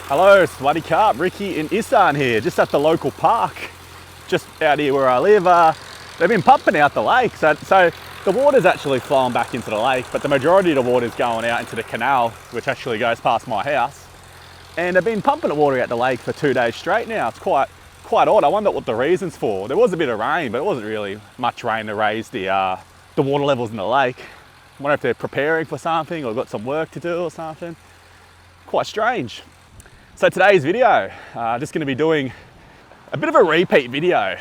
Hello, Swaddy Carp, Ricky and Isaan here, just at the local park, just out here where I live. They've been pumping out the lake, so the water's actually flowing back into the lake, but the majority of the water's going out into the canal, which actually goes past my house. And they've been pumping the water out the lake for 2 days straight now. It's quite odd. I wonder what the reason's for. There was a bit of rain, but it wasn't really much rain to raise the water levels in the lake. I wonder if they're preparing for something or got some work to do or something. Quite strange. So today's video, just going to be doing a bit of a repeat video.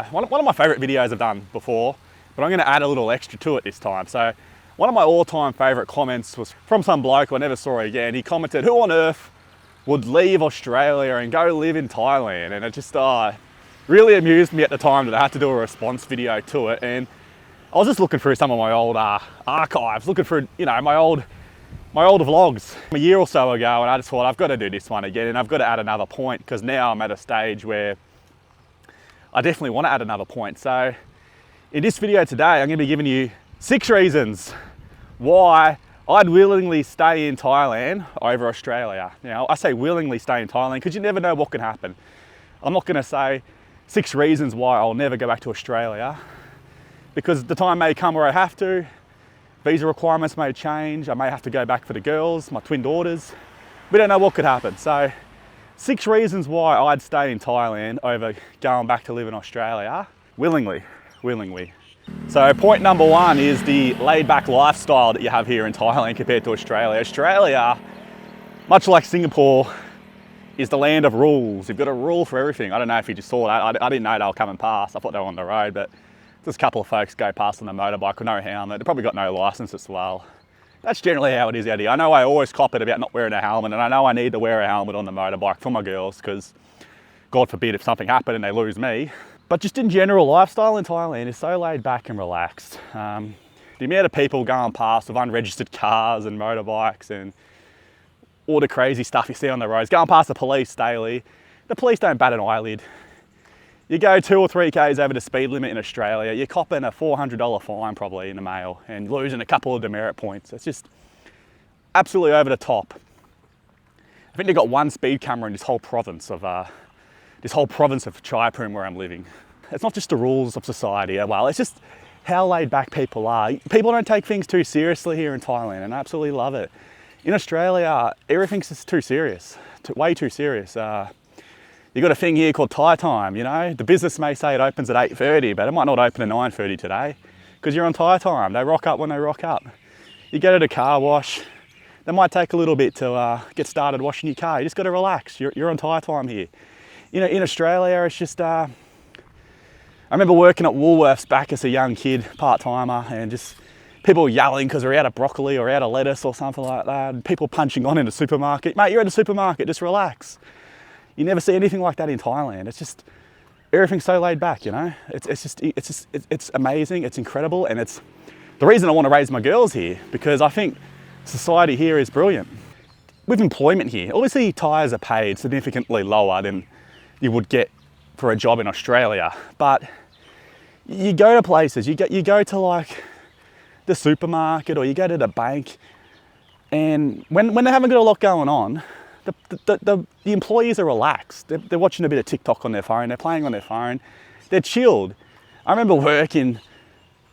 One of my favourite videos I've done before, but I'm going to add a little extra to it this time. So one of my all-time favourite comments was from some bloke who I never saw again. He commented, "Who on earth would leave Australia and go live in Thailand?" And it just really amused me at the time that I had to do a response video to it. And I was just looking through some of my old archives, looking for my old vlogs a year or so ago, and I just thought I've got to do this one again, and I've got to add another point because now I'm at a stage where I definitely want to add another point. So in this video today, I'm going to be giving you 6 reasons why I'd willingly stay in Thailand over Australia. Now, I say willingly stay in Thailand because you never know what can happen. I'm not going to say 6 reasons why I'll never go back to Australia, because the time may come where I have to. Visa requirements may change. I may have to go back for the girls, my twin daughters. We don't know what could happen. So 6 reasons why I'd stay in Thailand over going back to live in Australia willingly. So point number 1 is the laid-back lifestyle that you have here in Thailand compared to Australia. Australia, much like Singapore, is the land of rules. You've got a rule for everything. I don't know if you just saw that. I didn't know they were coming past. I thought they were on the road, but just a couple of folks go past on a motorbike with no helmet. They probably got no license as well. That's generally how it is out here. I know I always cop it about not wearing a helmet, and I know I need to wear a helmet on the motorbike for my girls because, God forbid, if something happened and they lose me. But just in general, lifestyle in Thailand is so laid back and relaxed. The amount of people going past with unregistered cars and motorbikes and all the crazy stuff you see on the roads, going past the police daily, the police don't bat an eyelid. You go 2 or 3 k's over the speed limit in Australia, you're copping a $400 fine probably in the mail and losing a couple of demerit points. It's just absolutely over the top. I think they've got 1 speed camera in this whole province of Chaiphum where I'm living. It's not just the rules of society, well, it's just how laid back people are. People don't take things too seriously here in Thailand, and I absolutely love it. In Australia, everything's just too serious, way too serious. You've got a thing here called Thai time, The business may say it opens at 8:30, but it might not open at 9:30 today because you're on Thai time. They rock up when they rock up. You go to the car wash, they might take a little bit to get started washing your car. You just got to relax. You're on Thai time here. In Australia, it's just... I remember working at Woolworths back as a young kid, part-timer, and just people yelling because they're out of broccoli or out of lettuce or something like that. And people punching on in the supermarket. Mate, you're at the supermarket, just relax. You never see anything like that in Thailand. It's just, everything's so laid back, It's amazing, it's incredible, and it's the reason I want to raise my girls here, because I think society here is brilliant. With employment here, obviously Thais are paid significantly lower than you would get for a job in Australia, but you go to places, you go to like the supermarket or you go to the bank, and when they haven't got a lot going on, the employees are relaxed. They're watching a bit of TikTok on their phone, they're playing on their phone, they're chilled. I remember working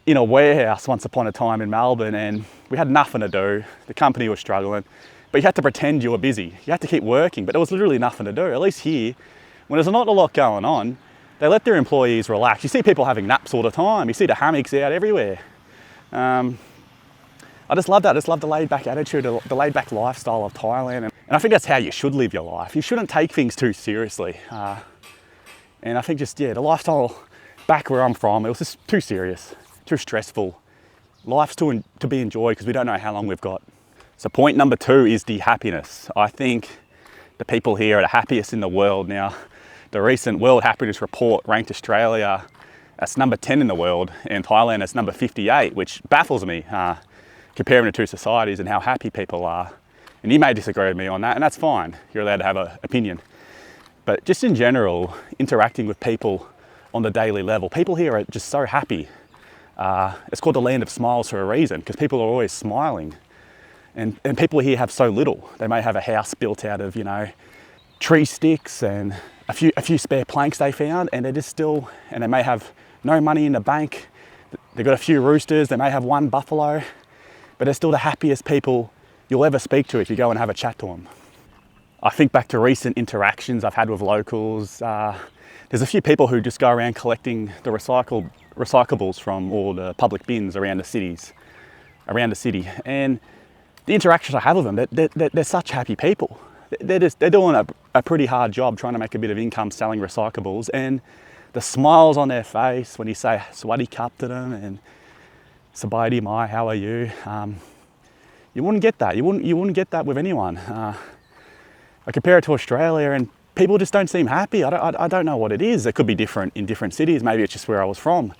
in a warehouse once upon a time in Melbourne, and we had nothing to do. The company was struggling, but you had to pretend you were busy. You had to keep working, but there was literally nothing to do. At least here, when there's not a lot going on, they let their employees relax. You see people having naps all the time. You see the hammocks out everywhere. I just love that. I just love the laid-back attitude, the laid-back lifestyle of Thailand. And I think that's how you should live your life. You shouldn't take things too seriously. And I think the lifestyle back where I'm from, it was just too serious, too stressful. Life's to be enjoyed because we don't know how long we've got. So point number 2 is the happiness. I think the people here are the happiest in the world. Now, the recent World Happiness Report ranked Australia as number 10 in the world and Thailand as number 58, which baffles me. Comparing the 2 societies and how happy people are. And you may disagree with me on that, and that's fine. You're allowed to have an opinion. But just in general, interacting with people on the daily level, people here are just so happy. It's called the land of smiles for a reason, because people are always smiling. And people here have so little. They may have a house built out of, tree sticks and a few spare planks they found, and they're just still, and they may have no money in the bank. They've got a few roosters, they may have one buffalo, but they're still the happiest people you'll ever speak to if you go and have a chat to them. I think back to recent interactions I've had with locals. There's a few people who just go around collecting the recyclables from all the public bins around the city. And the interactions I have with them, they're such happy people. They're doing a pretty hard job trying to make a bit of income selling recyclables, and the smiles on their face when you say "Swaddy Cup" to them and "Sabaydi Mai, how are you?" You wouldn't get that. You wouldn't get that with anyone. I compare it to Australia, and people just don't seem happy. I don't know what it is. It could be different in different cities. Maybe it's just where I was from.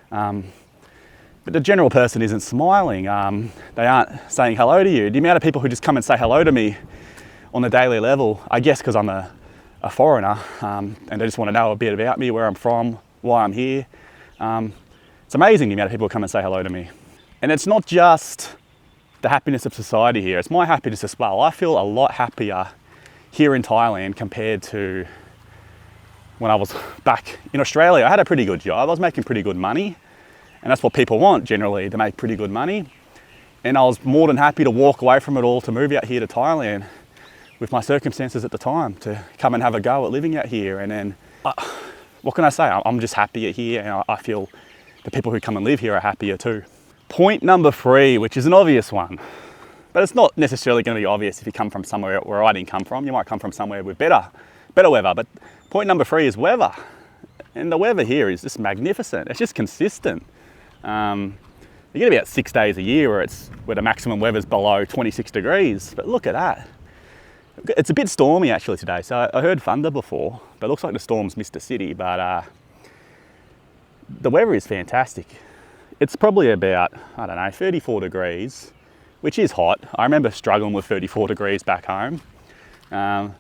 But the general person isn't smiling. They aren't saying hello to you. The amount of people who just come and say hello to me on a daily level, I guess because I'm a foreigner, and they just want to know a bit about me, where I'm from, why I'm here. It's amazing the amount of people who come and say hello to me. And it's not just the happiness of society here, it's my happiness as well. I feel a lot happier here in Thailand compared to when I was back in Australia. I had a pretty good job, I was making pretty good money, and that's what people want generally, to make pretty good money. And I was more than happy to walk away from it all to move out here to Thailand with my circumstances at the time, to come and have a go at living out here. And then, what can I say? I'm just happier here, and I feel the people who come and live here are happier too. Point number 3, which is an obvious one, but it's not necessarily going to be obvious if you come from somewhere where I didn't come from. You might come from somewhere with better weather. But point number 3 is weather. And the weather here is just magnificent. It's just consistent. You get about 6 days a year where the maximum weather's below 26 degrees. But look at that. It's a bit stormy actually today. So I heard thunder before, but it looks like the storm's missed the city. But the weather is fantastic. It's probably about, 34 degrees, which is hot. I remember struggling with 34 degrees back home. But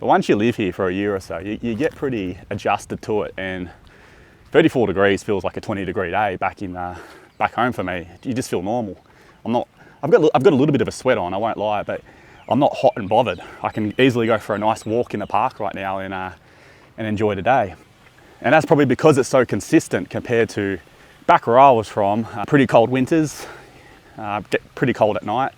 once you live here for a year or so, you get pretty adjusted to it, and 34 degrees feels like a 20-degree day back home for me. You just feel normal. I've got a little bit of a sweat on, I won't lie, but I'm not hot and bothered. I can easily go for a nice walk in the park right now and enjoy the day. And that's probably because it's so consistent compared to back where I was from. Pretty cold winters, get pretty cold at night,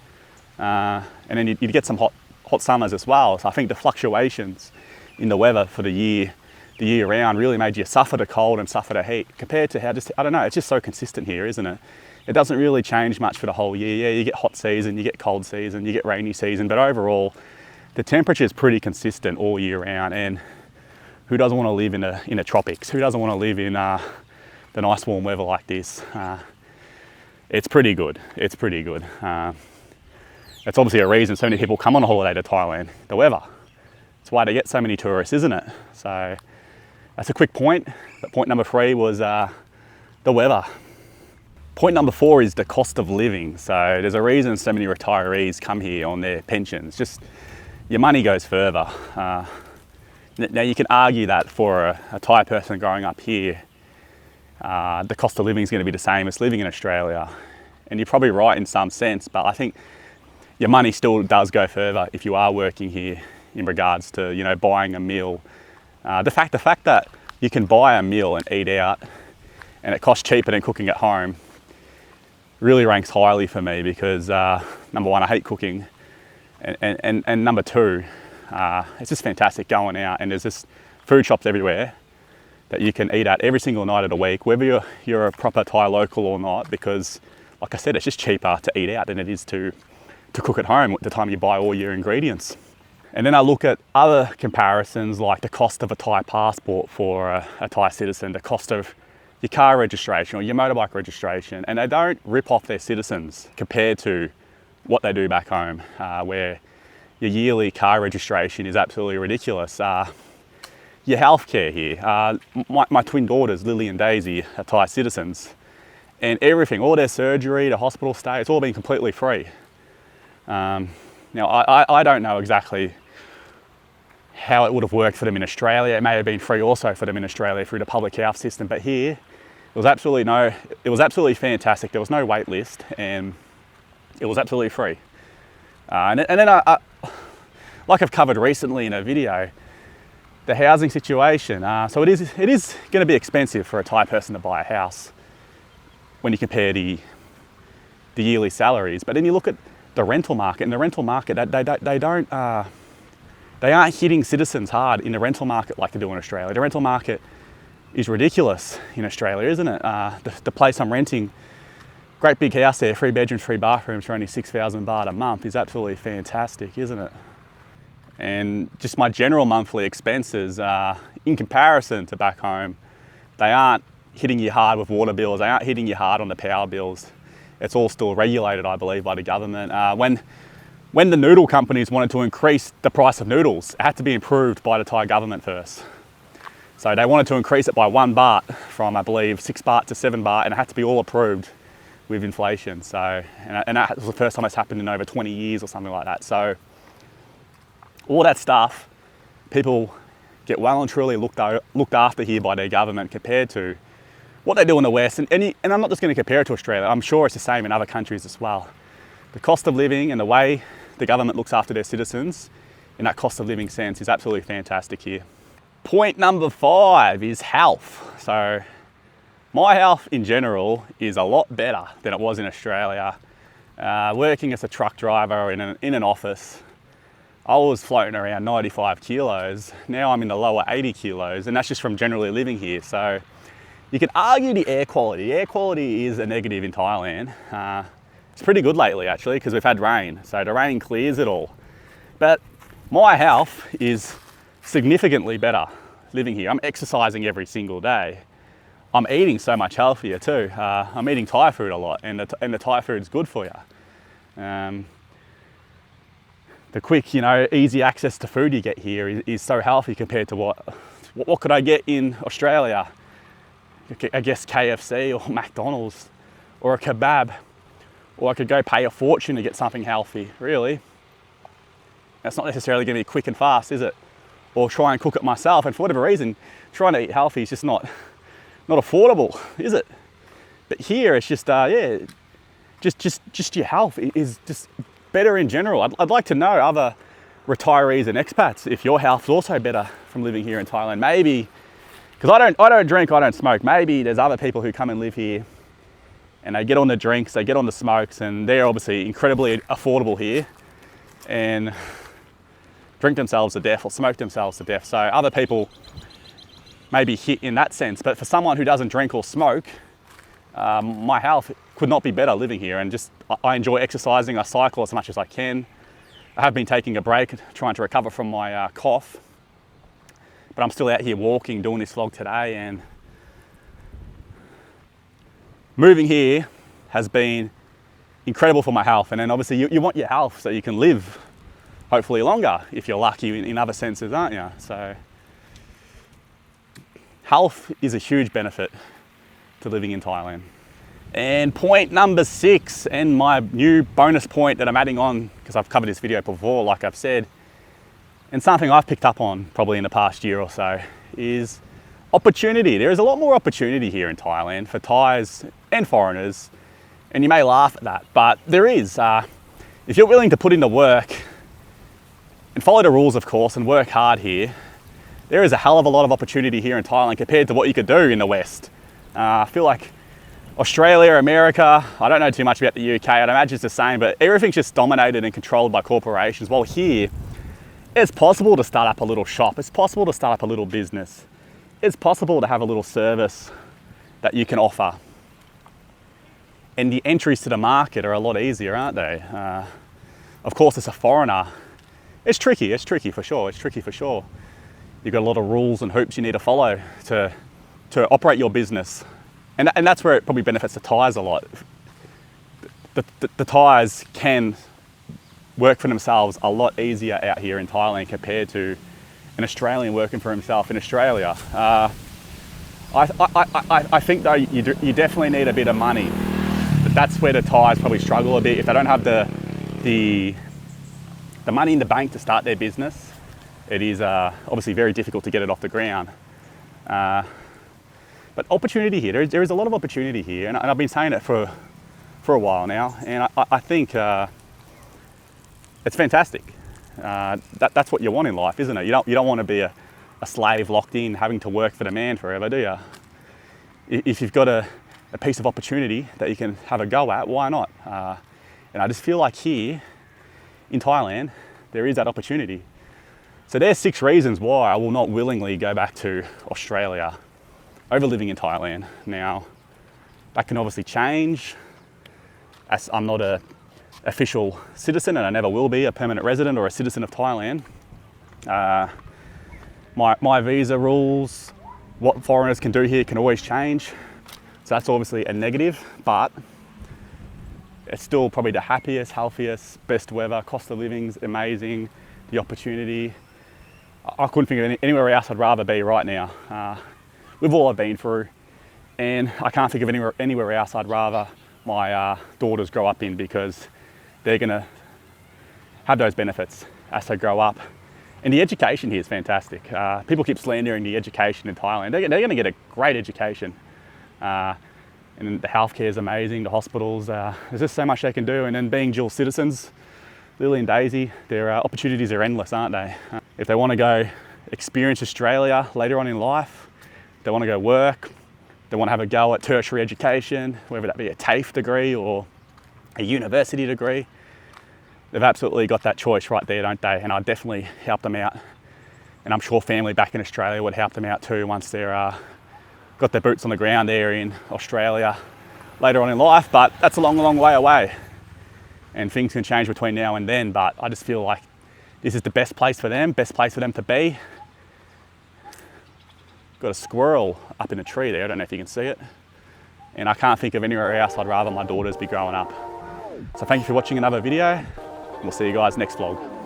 and then you get some hot summers as well. So I think the fluctuations in the weather for the year round really made you suffer the cold and suffer the heat, compared to how it's just so consistent here, isn't it? It doesn't really change much for the whole year. Yeah, you get hot season, you get cold season, you get rainy season, but overall the temperature is pretty consistent all year round. And who doesn't want to live in the tropics? Who doesn't want to live in the nice warm weather like this? It's pretty good. It's pretty good. It's obviously a reason so many people come on a holiday to Thailand. The weather. It's why they get so many tourists, isn't it? So that's a quick point. But point number 3 was the weather. Point number 4 is the cost of living. So there's a reason so many retirees come here on their pensions. Just your money goes further. Now you can argue that for a Thai person growing up here, the cost of living is going to be the same as living in Australia. And you're probably right in some sense, but I think your money still does go further if you are working here in regards to, buying a meal. The fact that you can buy a meal and eat out and it costs cheaper than cooking at home really ranks highly for me, because number 1, I hate cooking, and number 2, it's just fantastic going out, and there's just food shops everywhere that you can eat at every single night of the week, whether you're a proper Thai local or not, because like I said, it's just cheaper to eat out than it is to cook at home at the time you buy all your ingredients. And then I look at other comparisons, like the cost of a Thai passport for a Thai citizen, the cost of your car registration or your motorbike registration, and they don't rip off their citizens compared to what they do back home, where your yearly car registration is absolutely ridiculous. Your healthcare here, my twin daughters, Lily and Daisy, are Thai citizens, and everything, all their surgery, the hospital stay, it's all been completely free. Now, I don't know exactly how it would have worked for them in Australia. It may have been free also for them in Australia through the public health system, but here it was absolutely fantastic. There was no wait list, and it was absolutely free. And then I like I've covered recently in a video, the housing situation. So it is going to be expensive for a Thai person to buy a house when you compare the yearly salaries. But then you look at the rental market. In the rental market, they aren't hitting citizens hard in the rental market like they do in Australia. The rental market is ridiculous in Australia, isn't it? The place I'm renting, great big house there, 3 bedrooms, 3 bathrooms for only 6,000 baht a month is absolutely fantastic, isn't it? And just my general monthly expenses, in comparison to back home, they aren't hitting you hard with water bills, they aren't hitting you hard on the power bills. It's all still regulated, I believe, by the government. When the noodle companies wanted to increase the price of noodles, it had to be approved by the Thai government first. So they wanted to increase it by 1 baht from, I believe, 6 baht to 7 baht, and it had to be all approved with inflation. So, and that was the first time it's happened in over 20 years or something like that. So all that stuff, people get well and truly looked after here by their government compared to what they do in the West. And I'm not just going to compare it to Australia. I'm sure it's the same in other countries as well. The cost of living and the way the government looks after their citizens in that cost of living sense is absolutely fantastic here. Point number 5 is health. So my health in general is a lot better than it was in Australia. Working as a truck driver in an office, I was floating around 95 kilos. Now I'm in the lower 80 kilos, and that's just from generally living here. So you could argue the air quality. The air quality is a negative in Thailand. It's pretty good lately actually because we've had rain, so the rain clears it all. But my health is significantly better living here. I'm exercising every single day. I'm eating so much healthier too. I'm eating Thai food a lot, and the Thai food's good for you. The quick, easy access to food you get here is so healthy compared to what could I get in Australia? I guess KFC or McDonald's or a kebab. Or I could go pay a fortune to get something healthy, really. That's not necessarily going to be quick and fast, is it? Or try and cook it myself, and for whatever reason, trying to eat healthy is just not affordable, is it? But here it's just, just your health is just better in general. I'd like to know other retirees and expats if your health's also better from living here in Thailand. Maybe, because I don't drink, I don't smoke. Maybe there's other people who come and live here and they get on the drinks, they get on the smokes, and they're obviously incredibly affordable here and drink themselves to death or smoke themselves to death. So other people may be hit in that sense. But for someone who doesn't drink or smoke, my health could not be better living here. And just, I enjoy exercising, I cycle as much as I can. I have been taking a break, trying to recover from my cough. But I'm still out here walking, doing this vlog today, and moving here has been incredible for my health. And then obviously you want your health so you can live hopefully longer if you're lucky in other senses, aren't you? So health is a huge benefit to living in Thailand. And point number 6, and my new bonus point that I'm adding on, because I've covered this video before, like I've said, and something I've picked up on probably in the past year or so, is opportunity. There is a lot more opportunity here in Thailand for Thais and foreigners, and you may laugh at that, but there is. If you're willing to put in the work and follow the rules, of course, and work hard here, there is a hell of a lot of opportunity here in Thailand compared to what you could do in the West. I feel like Australia, America, I don't know too much about the UK, I'd imagine it's the same, but everything's just dominated and controlled by corporations, while here, it's possible to start up a little shop, it's possible to start up a little business. It's possible to have a little service that you can offer. And the entries to the market are a lot easier, aren't they? Of course, as a foreigner, it's tricky for sure, You've got a lot of rules and hoops you need to follow to operate your business. And that's where it probably benefits the Thais a lot. The Thais can work for themselves a lot easier out here in Thailand compared to an Australian working for himself in Australia. I think though you definitely need a bit of money, but that's where the Thais probably struggle a bit. If they don't have the money in the bank to start their business, it is obviously very difficult to get it off the ground. But opportunity here, there is a lot of opportunity here, and I've been saying it for a while now, and I think it's fantastic. That's what you want in life, isn't it? You don't want to be a a slave locked in, having to work for the man forever, do you? If you've got a piece of opportunity that you can have a go at, why not? And I just feel like here in Thailand, there is that opportunity. So there's 6 reasons why I will not willingly go back to Australia over living in Thailand. Now, that can obviously change, as I'm not an official citizen and I never will be a permanent resident or a citizen of Thailand. My visa rules, what foreigners can do here can always change. So that's obviously a negative, but it's still probably the happiest, healthiest, best weather, cost of living's amazing, the opportunity. I couldn't think of anywhere else I'd rather be right now. With all I've been through, and I can't think of anywhere else I'd rather my daughters grow up in, because they're gonna have those benefits as they grow up. And the education here is fantastic. People keep slandering the education in Thailand. They're gonna get a great education. And the healthcare is amazing, the hospitals, there's just so much they can do. And then being dual citizens, Lily and Daisy, their opportunities are endless, aren't they? If they want to go experience Australia later on in life, they want to go work, they want to have a go at tertiary education, whether that be a TAFE degree or a university degree, they've absolutely got that choice right there, don't they? And I definitely help them out. And I'm sure family back in Australia would help them out too once they're got their boots on the ground there in Australia later on in life. But that's a long, long way away. And things can change between now and then, but I just feel like this is the best place for them to be. Got a squirrel up in a tree there, I don't know if you can see it. And I can't think of anywhere else I'd rather my daughters be growing up. So thank you for watching another video. We'll see you guys next vlog.